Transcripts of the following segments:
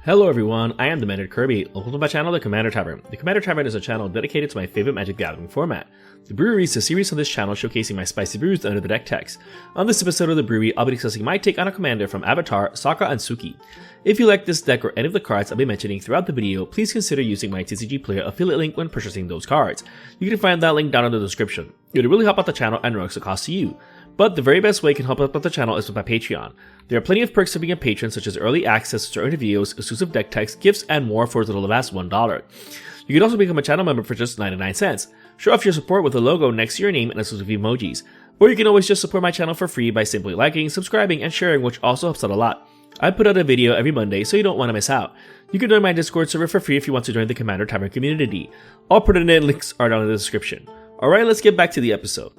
Hello everyone, I am the Commander Kirby. Welcome to my channel, the Commander Tavern. The Commander Tavern is a channel dedicated to my favorite Magic Gathering format. The Brewery is a series on this channel showcasing my spicy brews under the deck text. On this episode of the Brewery, I'll be discussing my take on a commander from Avatar, Sokka and Suki. If you like this deck or any of the cards I'll be mentioning throughout the video, please consider using my TCG Player affiliate link when purchasing those cards. You can find that link down in the description. It would really help out the channel and no extra cost to you. But the very best way you can help out the channel is with my Patreon. There are plenty of perks for being a patron, such as early access to certain videos, exclusive deck text, gifts, and more for as little as $1. You can also become a channel member for just 99 cents. Show off your support with a logo next to your name and exclusive emojis. Or you can always just support my channel for free by simply liking, subscribing, and sharing, which also helps out a lot. I put out a video every Monday, so you don't want to miss out. You can join my Discord server for free if you want to join the Commander Tavern community. All pertinent links are down in the description. Alright, let's get back to the episode.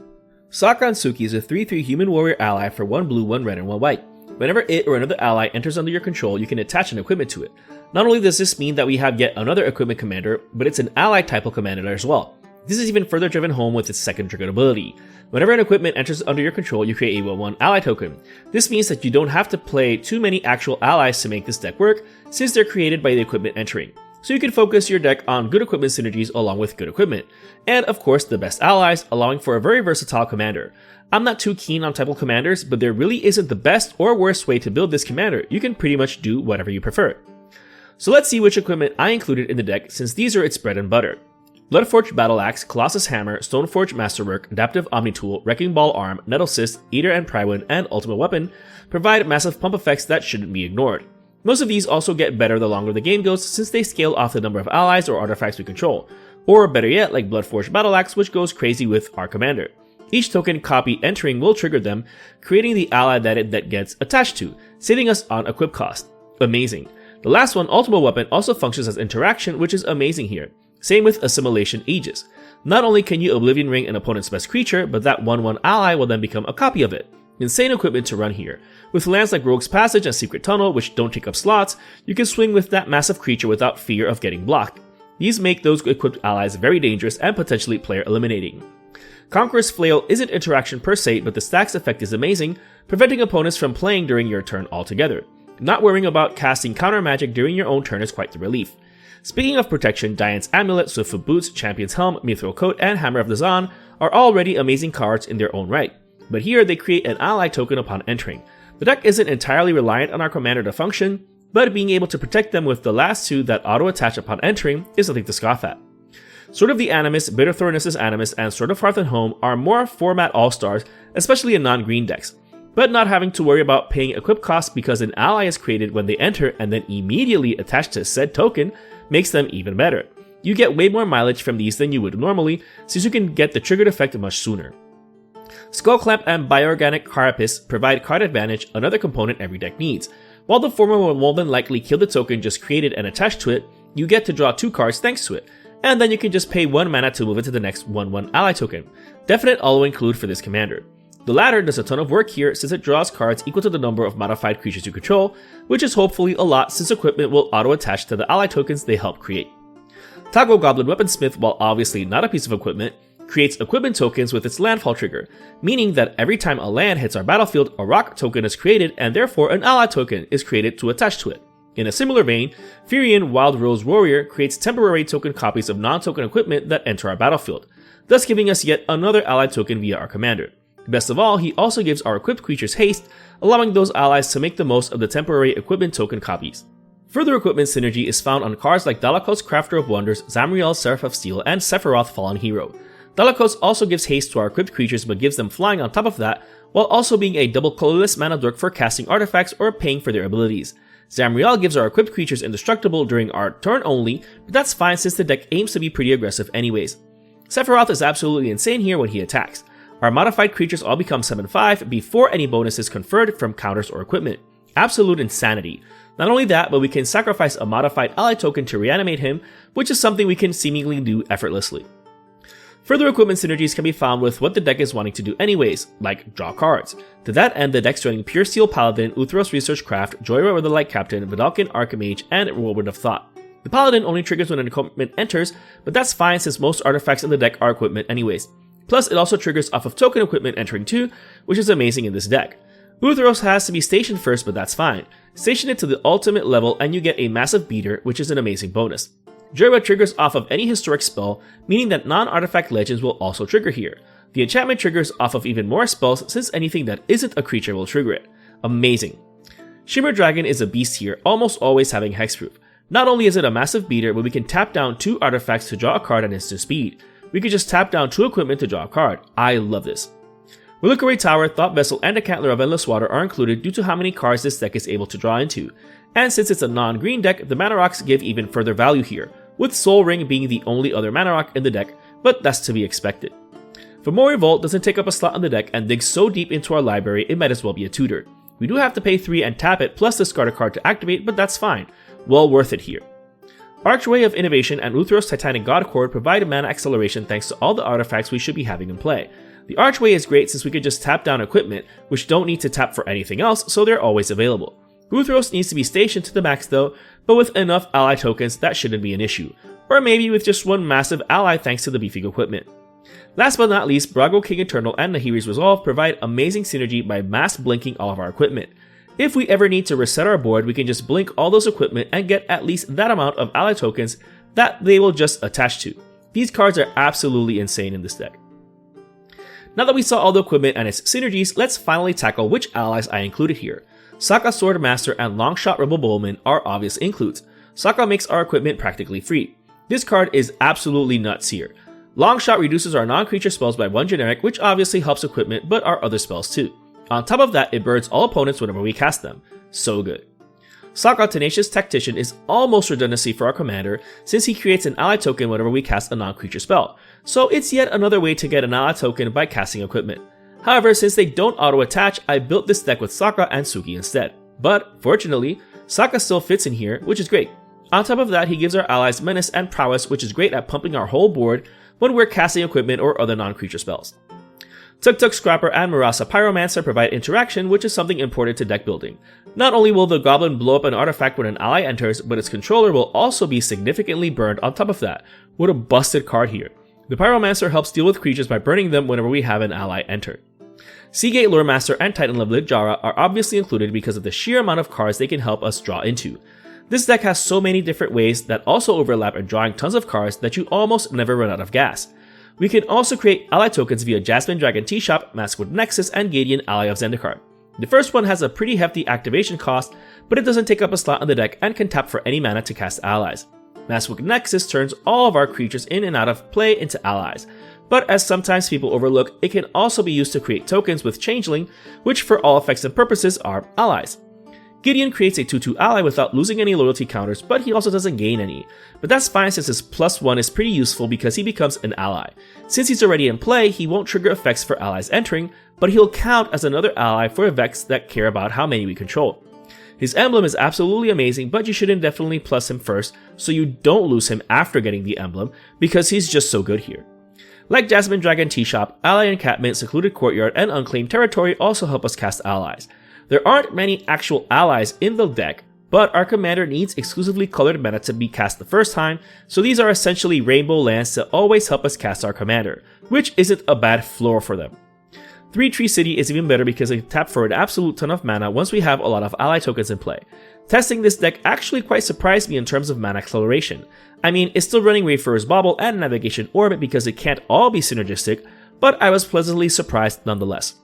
Sokka and Suki is a 3/3 human warrior ally for 1 blue, 1 red, and 1 white. Whenever it or another ally enters under your control, you can attach an equipment to it. Not only does this mean that we have yet another equipment commander, but it's an ally type of commander as well. This is even further driven home with its second triggered ability. Whenever an equipment enters under your control, you create a 1/1 ally token. This means that you don't have to play too many actual allies to make this deck work, since they're created by the equipment entering. So you can focus your deck on good equipment synergies along with good equipment. And of course the best allies, allowing for a very versatile commander. I'm not too keen on type commanders, but there really isn't the best or worst way to build this commander. You can pretty much do whatever you prefer. So let's see which equipment I included in the deck, since these are its bread and butter. Bloodforged Battle Axe, Colossus Hammer, Stoneforged Masterwork, Adaptive Omni Tool, Wrecking Ball Arm, Nettle Cyst, Eater and Prywood, and Ultimate Weapon provide massive pump effects that shouldn't be ignored. Most of these also get better the longer the game goes, since they scale off the number of allies or artifacts we control, or better yet, like Bloodforged Battle Axe, which goes crazy with our commander. Each token copy entering will trigger them, creating the ally that it gets attached to, saving us on equip cost. Amazing. The last one, Ultimate Weapon, also functions as interaction, which is amazing here. Same with Assimilation Aegis. Not only can you Oblivion Ring an opponent's best creature, but that 1/1 ally will then become a copy of it. Insane equipment to run here. With lands like Rogue's Passage and Secret Tunnel, which don't take up slots, you can swing with that massive creature without fear of getting blocked. These make those equipped allies very dangerous and potentially player eliminating. Conqueror's Flail isn't interaction per se, but the stacks effect is amazing, preventing opponents from playing during your turn altogether. Not worrying about casting counter magic during your own turn is quite the relief. Speaking of protection, Diane's Amulet, Swiftfoot Boots, Champion's Helm, Mithril Coat, and Hammer of the Zaan are already amazing cards in their own right. But here they create an ally token upon entering. The deck isn't entirely reliant on our commander to function, but being able to protect them with the last two that auto-attach upon entering is nothing to scoff at. Sword of the Animus, Bitter Thornus' Animus, and Sword of Hearth and Home are more format all-stars, especially in non-green decks. But not having to worry about paying equip costs because an ally is created when they enter and then immediately attached to said token makes them even better. You get way more mileage from these than you would normally, since you can get the triggered effect much sooner. Skullclamp and Bioorganic Carapace provide card advantage, another component every deck needs. While the former will more than likely kill the token just created and attached to it, you get to draw 2 cards thanks to it, and then you can just pay 1 mana to move it to the next 1/1 ally token. Definite auto-include for this commander. The latter does a ton of work here since it draws cards equal to the number of modified creatures you control, which is hopefully a lot since equipment will auto-attach to the ally tokens they help create. Taco Goblin Weaponsmith, while obviously not a piece of equipment, creates equipment tokens with its landfall trigger, meaning that every time a land hits our battlefield, a rock token is created and therefore an ally token is created to attach to it. In a similar vein, Firion Wild Rose Warrior creates temporary token copies of non-token equipment that enter our battlefield, thus giving us yet another ally token via our commander. Best of all, he also gives our equipped creatures haste, allowing those allies to make the most of the temporary equipment token copies. Further equipment synergy is found on cards like Dalakos Crafter of Wonders, Zamriel Seraph of Steel, and Sephiroth Fallen Hero. Dalakos also gives haste to our equipped creatures but gives them flying on top of that, while also being a double colorless mana dork for casting artifacts or paying for their abilities. Zamriel gives our equipped creatures indestructible during our turn only, but that's fine since the deck aims to be pretty aggressive anyways. Sephiroth is absolutely insane here when he attacks. Our modified creatures all become 7/5 before any bonuses conferred from counters or equipment. Absolute insanity. Not only that, but we can sacrifice a modified ally token to reanimate him, which is something we can seemingly do effortlessly. Further equipment synergies can be found with what the deck is wanting to do anyways, like draw cards. To that end, the deck's running Pure Steel Paladin, Uthros Research Craft, Joyride with the Light Captain, Vidalcan Archimage, and Whirlwind of Thought. The Paladin only triggers when an equipment enters, but that's fine since most artifacts in the deck are equipment anyways. Plus, it also triggers off of token equipment entering too, which is amazing in this deck. Uthros has to be stationed first, but that's fine. Station it to the ultimate level and you get a massive beater, which is an amazing bonus. Jurba triggers off of any historic spell, meaning that non-artifact legends will also trigger here. The enchantment triggers off of even more spells since anything that isn't a creature will trigger it. Amazing. Shimmer Dragon is a beast here, almost always having hexproof. Not only is it a massive beater, but we can tap down 2 artifacts to draw a card at instant speed. We could just tap down 2 equipment to draw a card. I love this. Reliquary Tower, Thought Vessel, and Decantler of Endless Water are included due to how many cards this deck is able to draw into. And since it's a non-green deck, the mana rocks give even further value here, with Soul Ring being the only other mana rock in the deck, but that's to be expected. Fomori Vault doesn't take up a slot on the deck and digs so deep into our library it might as well be a tutor. We do have to pay 3 and tap it plus discard a card to activate, but that's fine. Well worth it here. Archway of Innovation and Uthros Titanic God Chord provide mana acceleration thanks to all the artifacts we should be having in play. The Archway is great since we could just tap down equipment, which don't need to tap for anything else, so they're always available. Uthros needs to be stationed to the max though, but with enough ally tokens that shouldn't be an issue. Or maybe with just one massive ally thanks to the beefy equipment. Last but not least, Brago King Eternal and Nahiri's Resolve provide amazing synergy by mass blinking all of our equipment. If we ever need to reset our board, we can just blink all those equipment and get at least that amount of ally tokens that they will just attach to. These cards are absolutely insane in this deck. Now that we saw all the equipment and its synergies, let's finally tackle which allies I included here. Sokka Sword Master and Longshot Rebel Bowman are obvious includes. Sokka makes our equipment practically free. This card is absolutely nuts here. Longshot reduces our non-creature spells by 1 generic, which obviously helps equipment, but our other spells too. On top of that, it burns all opponents whenever we cast them. So good. Sokka Tenacious Tactician is almost redundancy for our commander, since he creates an ally token whenever we cast a non-creature spell, so it's yet another way to get an ally token by casting equipment. However, since they don't auto-attach, I built this deck with Sokka and Suki instead. But, fortunately, Sokka still fits in here, which is great. On top of that, he gives our allies Menace and Prowess, which is great at pumping our whole board when we're casting equipment or other non-creature spells. Tuk Tuk Scrapper and Murasa Pyromancer provide interaction, which is something important to deck building. Not only will the goblin blow up an artifact when an ally enters, but its controller will also be significantly burned on top of that. What a busted card here. The Pyromancer helps deal with creatures by burning them whenever we have an ally enter. Seagate Loremaster and Titan Level Jara are obviously included because of the sheer amount of cards they can help us draw into. This deck has so many different ways that also overlap in drawing tons of cards that you almost never run out of gas. We can also create ally tokens via Jasmine Dragon T-Shop, Maskwood Nexus, and Gideon Ally of Zendikar. The first one has a pretty hefty activation cost, but it doesn't take up a slot on the deck and can tap for any mana to cast allies. Maskwood Nexus turns all of our creatures in and out of play into allies, but as sometimes people overlook, it can also be used to create tokens with Changeling, which for all effects and purposes are allies. Gideon creates a 2/2 ally without losing any loyalty counters, but he also doesn't gain any. But that's fine since his +1 is pretty useful because he becomes an ally. Since he's already in play, he won't trigger effects for allies entering, but he'll count as another ally for effects that care about how many we control. His emblem is absolutely amazing, but you shouldn't definitely plus him first so you don't lose him after getting the emblem, because he's just so good here. Like Jasmine Dragon T-Shop, Ally Encampment, Secluded Courtyard, and Unclaimed Territory also help us cast allies. There aren't many actual allies in the deck, but our commander needs exclusively colored mana to be cast the first time, so these are essentially rainbow lands to always help us cast our commander, which isn't a bad floor for them. 3 Tree City is even better because they tap for an absolute ton of mana once we have a lot of ally tokens in play. Testing this deck actually quite surprised me in terms of mana acceleration. I mean, it's still running Wayfarer's Bauble and Navigation Orbit because it can't all be synergistic, but I was pleasantly surprised nonetheless.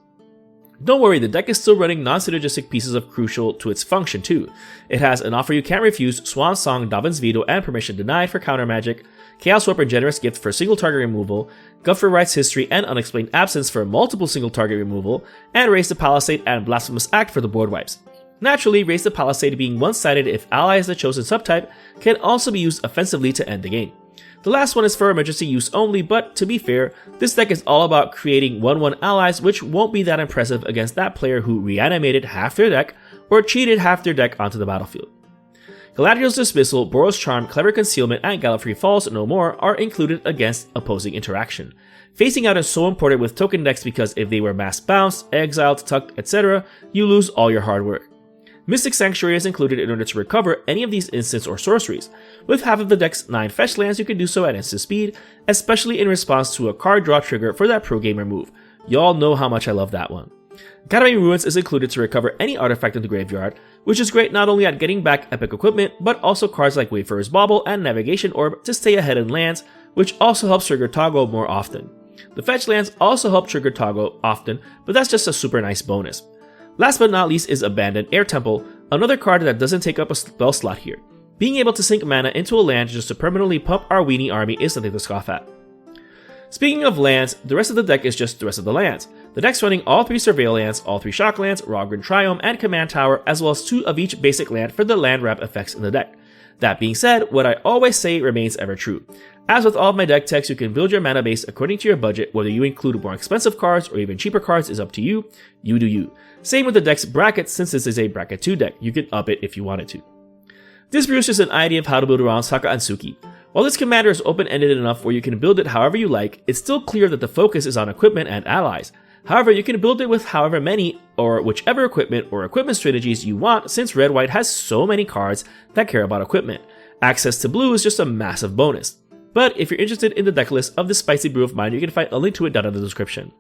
Don't worry, the deck is still running non-synergistic pieces of crucial to its function too. It has an Offer You Can't Refuse, Swan Song, Dovin's Veto, and Permission Denied for counter magic, Chaos Warp and Generous Gift for single target removal, Guffer Writes History and Unexplained Absence for multiple single target removal, and Raise the Palisade and Blasphemous Act for the board wipes. Naturally, Raise the Palisade being one-sided if ally is the chosen subtype, can also be used offensively to end the game. The last one is for emergency use only, but to be fair, this deck is all about creating 1/1 allies, which won't be that impressive against that player who reanimated half their deck or cheated half their deck onto the battlefield. Galadriel's Dismissal, Boros Charm, Clever Concealment, and Gallifrey Falls No More are included against opposing interaction. Phasing out is so important with token decks because if they were mass bounced, exiled, tucked, etc., you lose all your hard work. Mystic Sanctuary is included in order to recover any of these instants or sorceries. With half of the deck's 9 fetch lands, you can do so at instant speed, especially in response to a card draw trigger for that pro gamer move. Y'all know how much I love that one. Academy Ruins is included to recover any artifact in the graveyard, which is great not only at getting back epic equipment, but also cards like Wayfarer's Bauble and Navigation Orb to stay ahead in lands, which also helps trigger Toggle more often. The fetch lands also help trigger Toggle often, but that's just a super nice bonus. Last but not least is Abandoned Air Temple, another card that doesn't take up a spell slot here. Being able to sink mana into a land just to permanently pump our weenie army is something to scoff at. Speaking of lands, the rest of the deck is just the rest of the lands. The deck's running all 3 Surveil lands, all 3 Shock lands, Rogren Triome, and Command Tower, as well as 2 of each basic land for the land wrap effects in the deck. That being said, what I always say remains ever true. As with all of my deck techs, you can build your mana base according to your budget. Whether you include more expensive cards or even cheaper cards is up to you. You do you. Same with the deck's brackets, since this is a bracket 2 deck. You can up it if you wanted to. This brew is just an idea of how to build around Sokka and Suki. While this commander is open-ended enough where you can build it however you like, it's still clear that the focus is on equipment and allies. However, you can build it with however many or whichever equipment or equipment strategies you want, since Red-White has so many cards that care about equipment. Access to blue is just a massive bonus. But if you're interested in the deck list of this spicy brew of mine, you can find a link to it down in the description.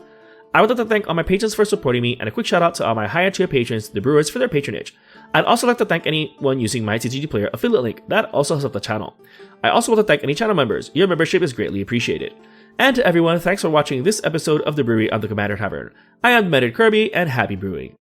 I would like to thank all my patrons for supporting me, and a quick shout out to all my higher tier patrons, the Brewers, for their patronage. I'd also like to thank anyone using my TCG Player affiliate link, that also helps out the channel. I also want to thank any channel members, your membership is greatly appreciated. And to everyone, thanks for watching this episode of the Brewery of the Commander Tavern. I am Commander Kirby, and happy brewing.